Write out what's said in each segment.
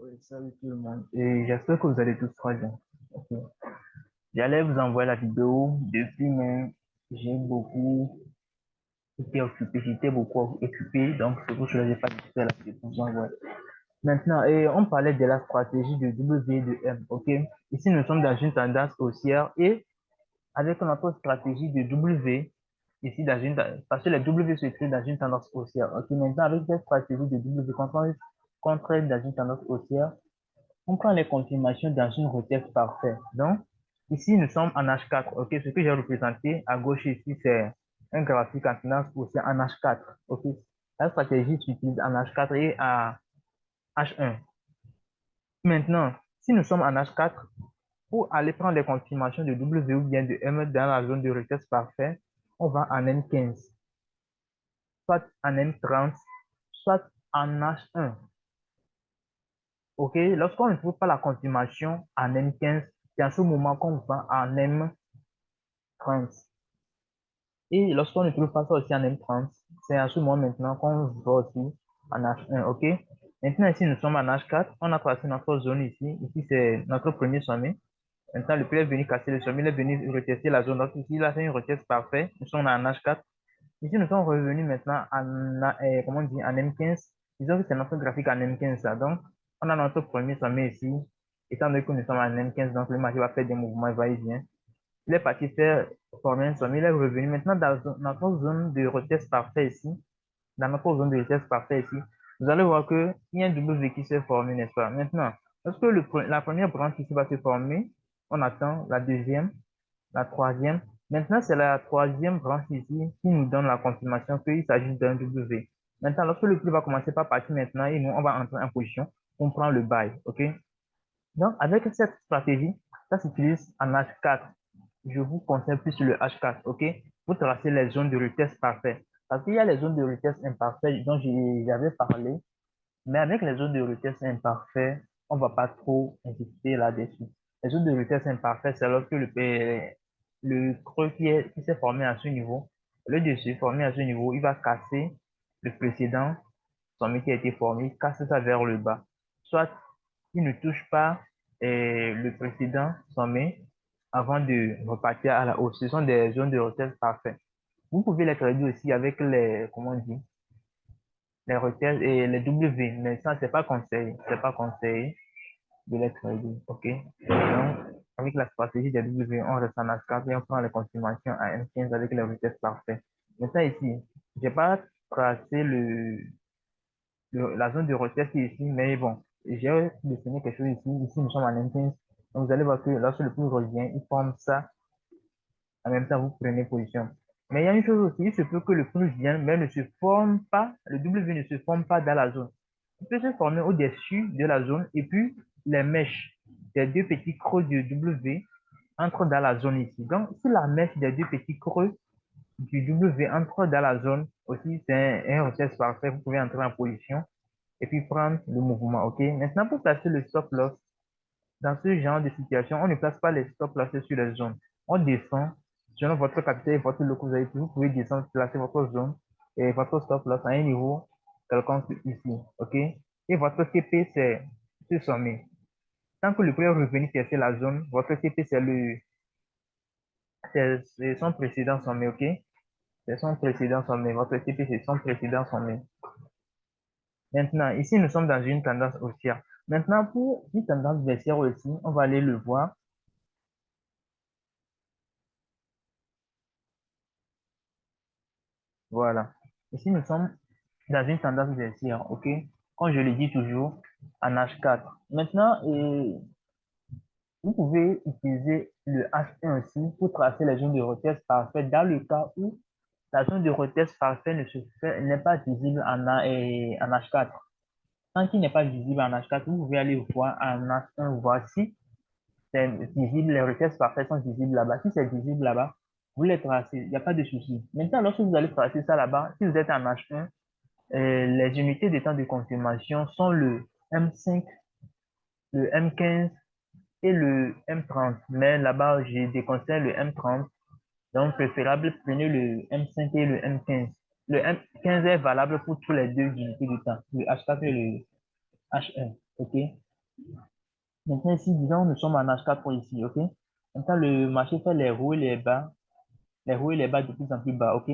Oui, salut tout le monde. Et j'espère que vous allez tous très bien. Ok. J'allais vous envoyer la vidéo depuis, mais j'ai beaucoup été occupé. J'étais beaucoup occupé, donc c'est pour cela que je n'ai pas pu faire la vidéo pour vous envoyer. Maintenant, on parlait de la stratégie de W et de M. Ok. Ici, nous sommes dans une tendance haussière et avec notre stratégie de W, ici, parce que les W se créent dans une tendance haussière. Ok. Maintenant, avec cette stratégie de W contre dans une tendance haussière, on prend les confirmations dans une requête parfaite. Donc, ici, nous sommes en H4. OK, ce que j'ai représenté à gauche ici, c'est un graphique en tendance aussi en H4. OK, la stratégie s'utilise en H4 et à H1. Maintenant, si nous sommes en H4, pour aller prendre les confirmations de W ou bien de M dans la zone de requête parfaite, on va en M15, soit en M30, soit en H1. OK, lorsqu'on ne trouve pas la confirmation en M15, c'est à ce moment qu'on va en M30. Et lorsqu'on ne trouve pas ça aussi en M30, c'est à ce moment maintenant qu'on va aussi en H1. OK? Maintenant, ici, nous sommes en H4. On a tracé notre zone ici. Ici, c'est notre premier sommet. Maintenant, le prix est venu casser le sommet. Il est venu retester la zone. Donc, ici, il a fait une retest parfaite. Nous sommes en H4. Ici, nous sommes revenus maintenant comment on dit, en M15. Disons que c'est notre graphique en M15, ça. Donc, on a notre premier sommet ici. Étant donné que nous sommes en M15, donc le marché va faire des mouvements va-et-vient. Il est parti faire former un sommet. Il est revenu maintenant dans notre zone de retest parfait ici. Dans notre zone de retest parfait ici. Vous allez voir que il y a un W qui s'est formé, n'est-ce pas? Maintenant, lorsque la première branche ici va se former, on attend la deuxième, la troisième. Maintenant, c'est la troisième branche ici qui nous donne la confirmation qu'il s'agit d'un W. Maintenant, lorsque le prix va commencer par partir maintenant, et nous, on va entrer en position, on prend le buy, OK? Donc, avec cette stratégie, ça s'utilise en H4. Je vous conseille plus le H4, OK? Vous tracez les zones de retest parfaites. Parce qu'il y a les zones de retest imparfaites dont j'avais parlé, mais avec les zones de retest imparfaites, on ne va pas trop insister là-dessus. Les zones de retest imparfaites, c'est lorsque le creux qui s'est formé à ce niveau, au lieu de se former à ce niveau, il va casser le précédent sommet qui a été formé, il casse ça vers le bas. Soit il ne touche pas le précédent sommet avant de repartir à la hausse. Ce sont des zones de retest parfaites. Vous pouvez les trader aussi avec les, comment on dit, les retests et les W, mais ça, c'est pas conseillé. C'est pas conseillé de les trader, OK? Donc, avec la stratégie des W, on reste en H4 et on prend les confirmations à M15 avec les retests parfaits. Mais ça ici, j'ai pas tracé la zone de retest qui est ici, mais bon, j'ai dessiné quelque chose ici. Ici, nous sommes en M15. Donc, vous allez voir que lorsque le prix revient, il forme ça. En même temps, vous prenez position. Mais il y a une chose aussi, il se peut que le prix vienne, mais ne se forme pas, le W ne se forme pas dans la zone. Il peut se former au-dessus de la zone et puis les mèches des deux petits creux de W entrent dans la zone ici. Donc, si la mèche des deux petits creux du W entre dans la zone, aussi, c'est un retest parfait. Vous pouvez entrer en position et puis prendre le mouvement, OK? Maintenant, pour placer le stop loss, dans ce genre de situation, on ne place pas les stop loss sur les zones. On descend, selon votre capital et votre lot que vous avez pris, vous pouvez descendre, placer votre zone et votre stop loss à un niveau quelconque ici, OK? Et votre TP, c'est ce sommet. Tant que le prix est revenu tester la zone, votre TP, c'est son précédent sommet, OK? C'est son précédent sommet. Votre TP, c'est son précédent sommet. Maintenant, ici, nous sommes dans une tendance haussière. Maintenant, pour une tendance baissière aussi, on va aller le voir. Voilà. Ici, nous sommes dans une tendance baissière, OK? Comme je le dis toujours, en H4. Maintenant, vous pouvez utiliser le H1 aussi pour tracer les zones de retest parfaites dans le cas où la zone de retest parfait n'est pas visible en H4. Tant qu'il n'est pas visible en H4, vous pouvez aller voir en H1, voir si c'est visible, les requêtes parfaites sont visibles là-bas. Si c'est visible là-bas, vous les tracez, il n'y a pas de souci. Maintenant, lorsque vous allez tracer ça là-bas, si vous êtes en H1, les unités de temps de confirmation sont le M5, le M15 et le M30. Mais là-bas, je déconseille le M30. Donc, préférable, prenez le M5 et le M15. Le M15 est valable pour tous les deux unités de temps, le H4 et le H1. OK? Maintenant, ici, disons, nous sommes en H4 ici, OK? Maintenant, le marché fait les hauts et les bas, les hauts et les bas de plus en plus bas, OK?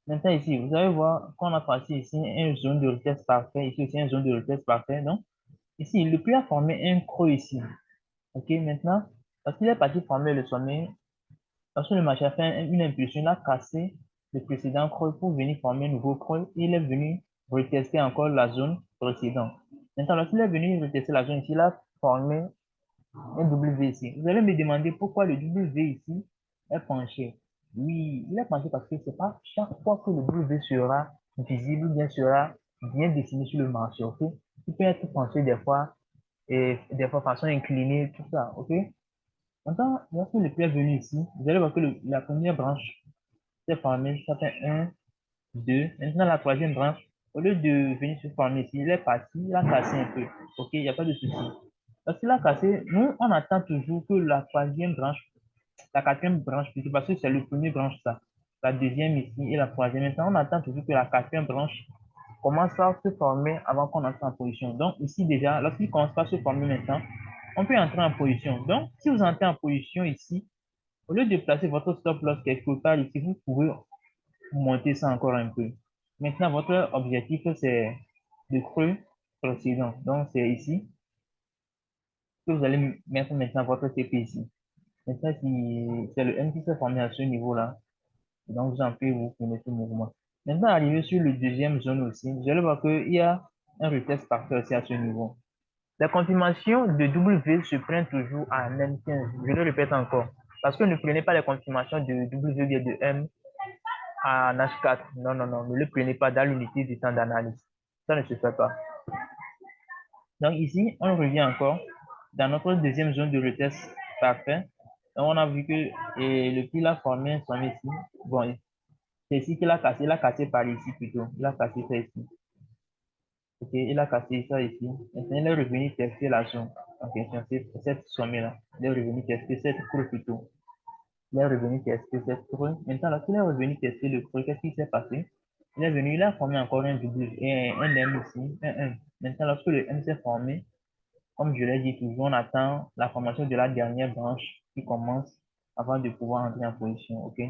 Maintenant, ici, vous allez voir qu'on a passé ici une zone de retest parfait, ici aussi une zone de retest parfait, donc, ici, le prix a formé un creux ici, OK? Maintenant, parce qu'il est parti former le sommet, lorsque le marché a fait une impulsion, il a cassé le précédent creux pour venir former un nouveau creux, et il est venu retester encore la zone précédente. Maintenant, lorsqu'il est venu retester la zone ici, il a formé un W ici. Vous allez me demander pourquoi le W ici est penché. Oui, il est penché parce que c'est pas chaque fois que le W sera visible, bien sera bien dessiné sur le marché, ok? Il peut être penché des fois et des fois façon inclinée, tout ça, ok? Maintenant, lorsque le prix est venu ici, vous allez voir que la première branche s'est formée, ça fait un 2. Maintenant, la troisième branche, au lieu de venir se former ici, il est parti, il a cassé un peu. Ok, il n'y a pas de souci. Parce qu'il a cassé, nous, on attend toujours que la troisième branche, la quatrième branche plutôt, parce que c'est le premier branche, ça. La deuxième ici et la troisième. Maintenant, on attend toujours que la quatrième branche commence à se former avant qu'on entre en position. Donc, ici, déjà, lorsqu'il commence à se former maintenant, on peut entrer en position. Donc, si vous entrez en position ici, au lieu de placer votre stop loss quelque part ici, vous pouvez monter ça encore un peu. Maintenant, votre objectif, c'est le creux précédent. Donc, c'est ici que vous allez mettre maintenant votre TP ici. Maintenant, si c'est le M qui s'est formé à ce niveau-là, donc vous en pouvez vous connaissez ce mouvement. Maintenant, arrivé sur le deuxième zone aussi, vous allez voir qu'il y a un retest parfait aussi à ce niveau. La confirmation de W se prend toujours à M15. Je le répète encore. Parce que ne prenez pas la confirmation de W via de M en H4. Non, non, non, ne le prenez pas dans l'unité du temps d'analyse. Ça ne se fait pas. Donc ici, on revient encore dans notre deuxième zone de retest parfait. Donc on a vu que le prix l'a formé un sommet ici. Bon, c'est ici qu'il a cassé par ici plutôt. Il a cassé ça ici. Ok, il a cassé ça ici. Maintenant, il est revenu tester la zone. Ok, c'est cette sommet-là. Il est revenu tester cette courbe plutôt. Il est revenu tester cette creux. Maintenant, lorsqu'il est revenu tester le creux, qu'est-ce qui s'est passé? Il est venu, il a formé encore un W et un M ici, un M. Maintenant, lorsque le M s'est formé, comme je l'ai dit toujours, on attend la formation de la dernière branche qui commence avant de pouvoir entrer en position, ok?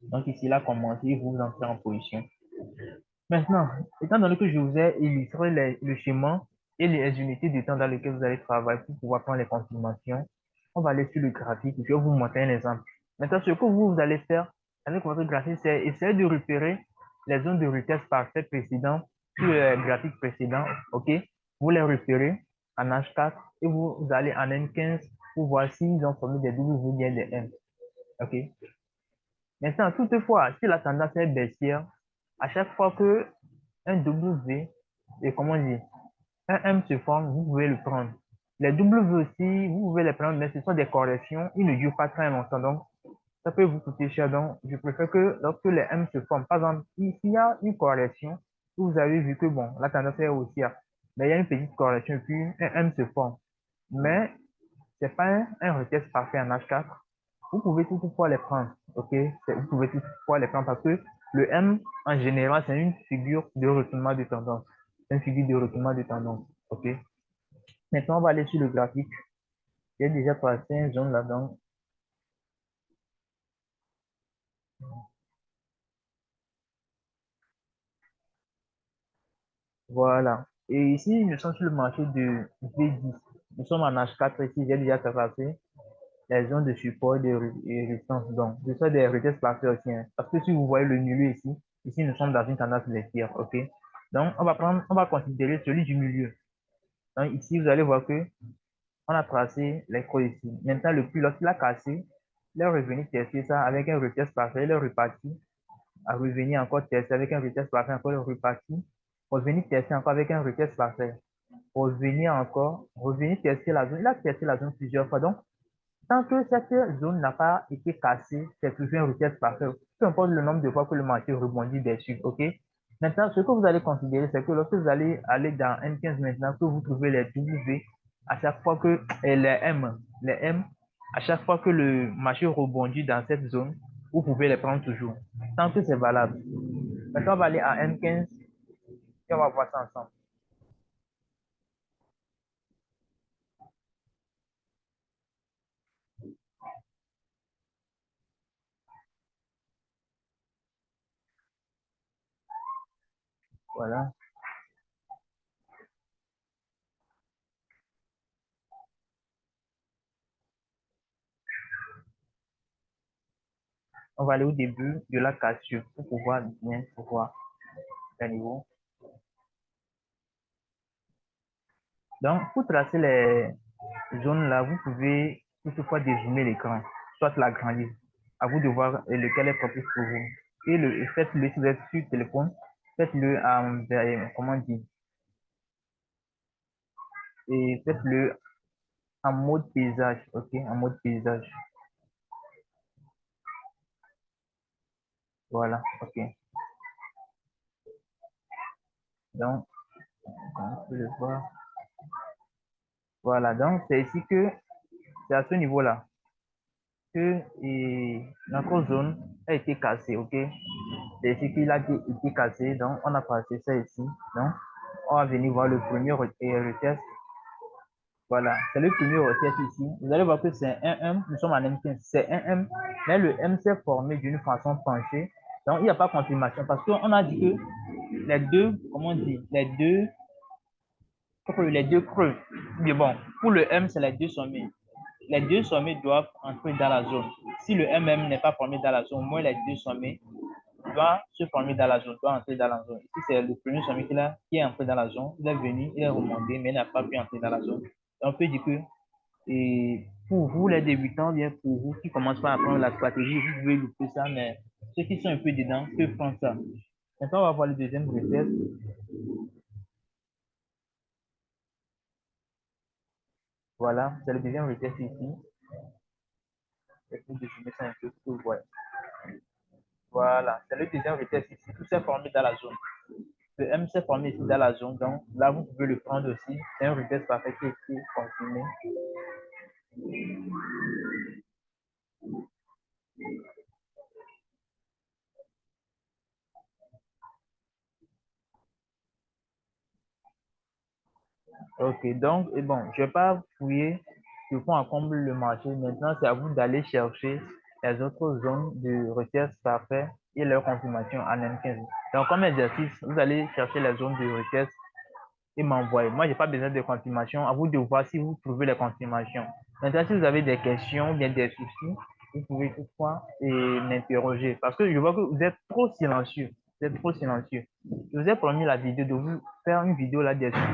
Donc ici, il a commencé, vous entrez en position. Maintenant, étant donné que je vous ai illustré le schéma et les unités de temps dans lesquelles vous allez travailler pour pouvoir prendre les confirmations, on va aller sur le graphique. Je vais vous montrer un exemple. Maintenant, ce que vous allez faire avec votre graphique, c'est essayer de repérer les zones de retest parfait précédentes sur le graphique précédent. OK? Vous les repérez en H4 et vous allez en N15 pour voir s'ils ont formé des W ou bien des M. OK? Maintenant, toutefois, si la tendance est baissière, à chaque fois que un W, et comment dire, un M se forme, vous pouvez le prendre. Les W aussi, vous pouvez les prendre, mais ce sont des corrections, ils ne durent pas très longtemps, donc ça peut vous coûter cher. Donc, je préfère que lorsque les M se forment, par exemple, s'il y a une correction, vous avez vu que bon, la tendance est haussière, mais il y a une petite correction, et puis un M se forme. Mais c'est pas un retest parfait en H4. Vous pouvez toutefois les prendre, ok? Vous pouvez toutefois les prendre parce que le M, en général, c'est une figure de retournement de tendance. C'est une figure de retournement de tendance, ok? Maintenant, on va aller sur le graphique. J'ai déjà passé un zone là-dedans. Voilà. Et ici, nous sommes sur le marché de V10. Nous sommes en H4 ici. J'ai déjà traversé les zones de support et de résistance. Donc, ce sont des retests parfaits aussi, hein. Parce que si vous voyez le milieu ici, ici, nous sommes dans une tendance baissière, ok? Donc, on va considérer celui du milieu. Donc, ici, vous allez voir que on a tracé les creux ici. Maintenant, le plus, lorsqu'il a cassé, il est revenu tester ça avec un retest parfait, il est reparti à revenir encore tester avec un retest parfait, encore reparti, revenir tester encore avec un retest parfait, revenir encore, revenir tester la zone. Il a testé la zone plusieurs fois. Donc, tant que cette zone n'a pas été cassée, c'est toujours un retest parfait. Peu importe le nombre de fois que le marché rebondit dessus, ok? Maintenant, ce que vous allez considérer, c'est que lorsque vous allez aller dans M15 maintenant, que vous trouvez les W, à chaque fois que les M, à chaque fois que le marché rebondit dans cette zone, vous pouvez les prendre toujours, tant que c'est valable. Maintenant, on va aller à M15 et on va voir ça ensemble. Voilà. On va aller au début de la cassure pour pouvoir bien voir le niveau. Donc, pour tracer les zones là, vous pouvez toutefois dézoomer l'écran, soit l'agrandir. À vous de voir lequel est propice pour vous. Et faites-le si vous êtes sur téléphone, faites-le en, comment dire, et faites-le en mode paysage, ok, en mode paysage. Voilà, ok. Donc, on peut le voir. Voilà, donc c'est ici que c'est à ce niveau-là que notre zone a été cassée, ok? C'est ici qu'il a été cassé, donc on a passé ça ici. Donc, on va venir voir le premier retest. Voilà, c'est le premier retest ici. Vous allez voir que c'est un M, nous sommes en M15, c'est un M, mais le M s'est formé d'une façon penchée. Donc, il n'y a pas confirmation parce qu'on a dit que les deux, comment on dit, les deux creux. Mais bon, pour le M, c'est les deux sommets. Les deux sommets doivent entrer dans la zone. Si le MM n'est pas formé dans la zone, au moins les deux sommets doivent se former dans la zone, doivent entrer dans la zone. Ici, c'est le premier sommet qui est entré dans la zone. Il est venu, il est remonté, mais il n'a pas pu entrer dans la zone. Donc, on peut dire que pour vous, les débutants, bien pour vous qui commencent pas à apprendre la stratégie, vous pouvez louper ça, mais ceux qui sont un peu dedans peuvent prendre ça. Maintenant, on va voir le deuxième retest. Voilà, c'est le deuxième retest ici. Je vais dézoomer ça un peu pour vous voir. Voilà, c'est le deuxième retest ici. Tout s'est formé dans la zone. Le M s'est formé ici dans la zone, donc là, vous pouvez le prendre aussi. C'est un retest parfait qui est confirmé. Ok, donc, et bon, je ne vais pas fouiller de fond en comble le marché. Maintenant, c'est à vous d'aller chercher les autres zones de recherche parfait et leur confirmation en M15. Donc, comme exercice, vous allez chercher les zones de recherche et m'envoyer. Moi, je n'ai pas besoin de confirmation. À vous de voir si vous trouvez les confirmations. Maintenant, si vous avez des questions, bien des soucis, vous pouvez toutefois m'interroger. Parce que je vois que vous êtes trop silencieux. Vous êtes trop silencieux. Je vous ai promis la vidéo de vous faire une vidéo là-dessus.